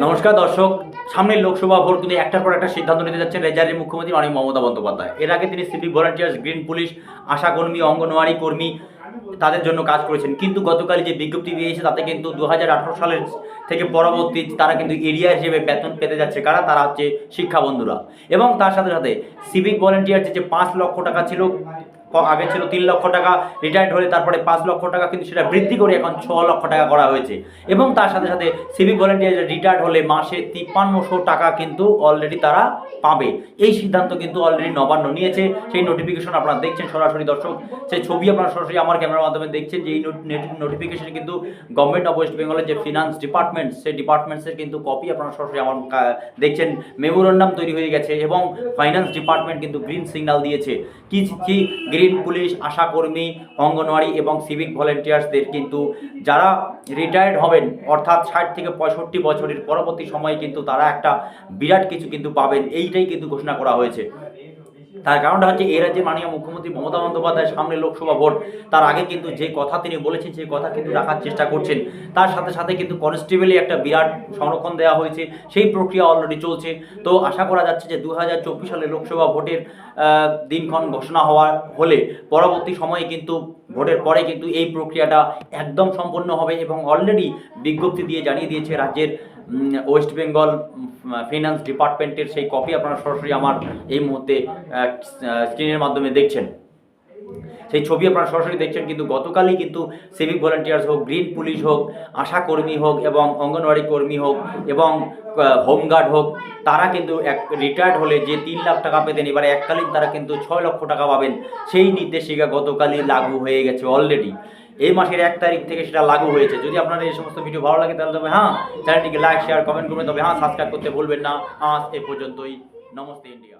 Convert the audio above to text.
নমস্কার দর্শক, সামনের লোকসভা ভোট কিন্তু একটার পর একটা সিদ্ধান্ত নিতে যাচ্ছেন রাজ্যের মুখ্যমন্ত্রী মাননীয় মমতা বন্দ্যোপাধ্যায়। এর আগে তিনি সিভিক ভলান্টিয়ার্স, গ্রিন পুলিশ, আশাকর্মী, অঙ্গনওয়াড়ি কর্মী তাদের জন্য কাজ করেছেন, কিন্তু গতকাল যে বিজ্ঞপ্তি দিয়েছে তাতে কিন্তু 2018 সালের থেকে পরবর্তী তারা কিন্তু এরিয়া হিসেবে বেতন পেতে যাচ্ছে। কারা? তারা হচ্ছে শিক্ষা বন্ধুরা। এবং তার সাথে সাথে সিভিক ভলান্টিয়ার্স যে 5 লক্ষ টাকা ছিল, আগে ছিল 3 লক্ষ টাকা, রিটায়ার্ড হলে তারপরে 5 লক্ষ টাকা, কিন্তু সেটা বৃদ্ধি করে এখন 6 লক্ষ টাকা করা হয়েছে। এবং তার সাথে সাথে সিভিক ভলান্টিয়ার রিটায়ার্ড হলে মাসে 5300 টাকা কিন্তু অলরেডি তারা পাবে। এই সিদ্ধান্ত কিন্তু অলরেডি নবান্ন নিয়েছে। সেই নোটিফিকেশন আপনারা দেখছেন সরাসরি দর্শক, সেই ছবি আপনারা সরাসরি আমার ক্যামেরার মাধ্যমে দেখছেন যে এই নোটিফিকেশন কিন্তু গভর্নমেন্ট অফ ওয়েস্ট বেঙ্গলের যে ফিনান্স ডিপার্টমেন্ট, সেই ডিপার্টমেন্টসের কিন্তু কপি আপনারা সরাসরি আমার দেখছেন। মেমোরেন্ডাম তৈরি হয়ে গেছে এবং ফাইন্যান্স ডিপার্টমেন্ট কিন্তু গ্রিন সিগন্যাল দিয়েছে। কি কি গ্রিন পুলিশ, আশাকর্মী, অঙ্গনওয়াড়ি এবং সিভিক ভলেন্টিয়ার্সদের কিন্তু যারা রিটায়ার্ড হবেন, অর্থাৎ 60 থেকে 65 বছরের পরবর্তী সময়ে কিন্তু তারা একটা বিরাট কিছু কিন্তু পাবেন, এইটাই কিন্তু ঘোষণা করা হয়েছে। তার কারণটা হচ্ছে এই রাজ্যের মাননীয় মুখ্যমন্ত্রী মমতা বন্দ্যোপাধ্যায় সামনে লোকসভা ভোট, তার আগে কিন্তু যে কথা তিনি বলেছেন সেই কথা কিন্তু রাখার চেষ্টা করছেন। তার সাথে সাথে কিন্তু কনস্টেবলে একটা বিরাট সংরক্ষণ দেওয়া হয়েছে, সেই প্রক্রিয়া অলরেডি চলছে। তো আশা করা যাচ্ছে যে 2024 সালে লোকসভা ভোটের দিনক্ষণ ঘোষণা হলে পরবর্তী সময়ে কিন্তু ভোটের পরে কিন্তু এই প্রক্রিয়াটা একদম সম্পন্ন হবে। এবং অলরেডি বিজ্ঞপ্তি দিয়ে জানিয়ে দিয়েছে রাজ্যের ওয়েস্ট বেঙ্গল ফিনান্স ডিপার্টমেন্টের, সেই কপি আপনারা সরাসরি আমার এই মুহূর্তে স্ক্রিনের মাধ্যমে দেখছেন। সেই ছবি আপনারা সরাসরি দেখছেন। কিন্তু গতকালই কিন্তু সিভিক ভলান্টিয়ার্স হোক, গ্রিন পুলিশ হোক, আশাকর্মী হোক এবং অঙ্গনওয়াড়ি কর্মী হোক এবং হোমগার্ড হোক, তারা কিন্তু রিটায়ার্ড হলে যে 3 লাখ টাকা পেতেন, এবারে এককালীন তারা কিন্তু 6 লক্ষ টাকা পাবেন। সেই নির্দেশিকা গতকালই লাগু হয়ে গেছে অলরেডি। এই মাসের 1 তারিখ থেকে সেটা লাগু হয়েছে। যদি আপনাদের এই সমস্ত ভিডিও ভালো লাগে তাহলে তবে চ্যানেলটিকে লাইক, শেয়ার, কমেন্ট করবেন। তবে সাবস্ক্রাইব করতে ভুলবেন না। আজ এ পর্যন্তই। নমস্তে ইন্ডিয়া।